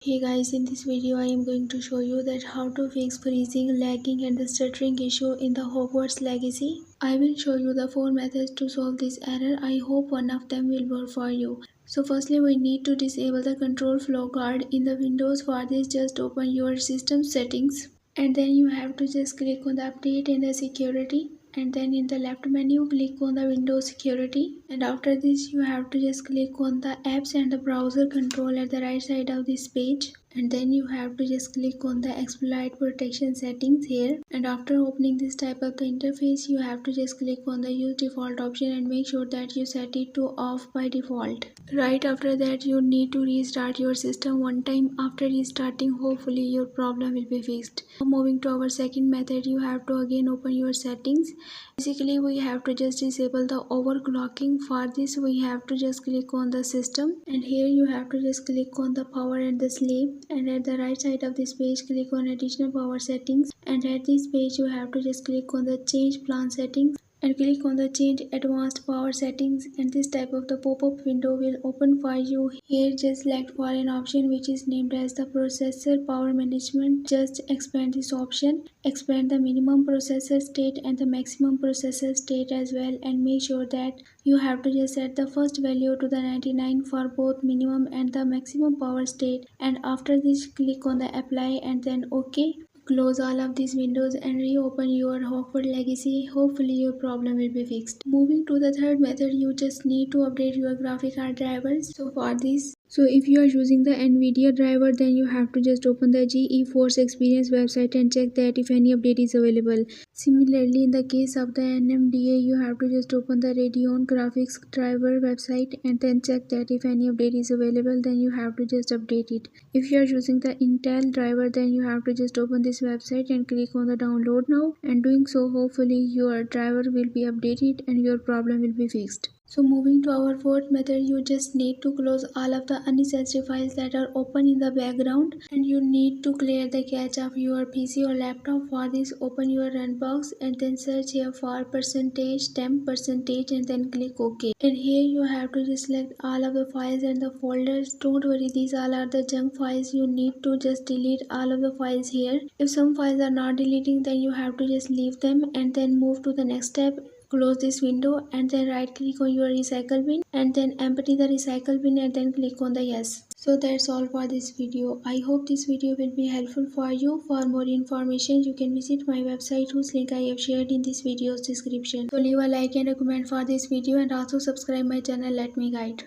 Hey guys, in this video I am going to show you that how to fix freezing, lagging and the stuttering issue in the Hogwarts Legacy. I will show you the 4 methods to solve this error. I hope one of them will work for you. So firstly we need to disable the control flow guard in the Windows. For this, just open your system settings and then you have to just click on the update and the security, and then in the left menu click on the Windows security, and after this you have to just click on the apps and the browser control at the right side of this page, and then you have to just click on the exploit protection settings here, and after opening this type of the interface you have to just click on the use default option and make sure that you set it to off by default. Right after that you need to restart your system one time. After restarting, hopefully your problem will be fixed. Now moving to our second method, you have to again open your settings. Basically we have to just disable the overclocking. For this we have to just click on the system, and here you have to just click on the power and the sleep, and at the right side of this page click on additional power settings, and at this page you have to just click on the change plan settings and click on the change advanced power settings, and this type of the pop-up window will open for you. Here just select for an option which is named as the processor power management. Just expand this option, expand the minimum processor state and the maximum processor state as well, and make sure that you have to just set the first value to the 99 for both minimum and the maximum power state, and after this click on the apply and then OK. Close all of these windows and reopen your Hogwarts Legacy. Hopefully your problem will be fixed. Moving to the third method, you just need to update your graphic card drivers. So for this, if you are using the NVIDIA driver, then you have to just open the GeForce Experience website and check that if any update is available. Similarly, in the case of the NMDA, you have to just open the Radeon graphics driver website and then check that if any update is available, then you have to just update it. If you are using the Intel driver, then you have to just open this website and click on the download now, and doing so hopefully your driver will be updated and your problem will be fixed. So moving to our fourth method, you just need to close all of the unnecessary files that are open in the background, and you need to clear the cache of your PC or laptop. For this, open your run box and then search here for %temp percentage and then click OK. And here you have to just select all of the files and the folders. Don't worry, these all are the junk files. You need to just delete all of the files here. If some files are not deleting, then you have to just leave them and then move to the next step. Close this window and then right click on your recycle bin and then empty the recycle bin and then click on the yes. So that's all for this video. I hope this video will be helpful for you. For more information you can visit my website whose link I have shared in this video's description. So leave a like and a comment for this video and also subscribe my channel. Let me guide.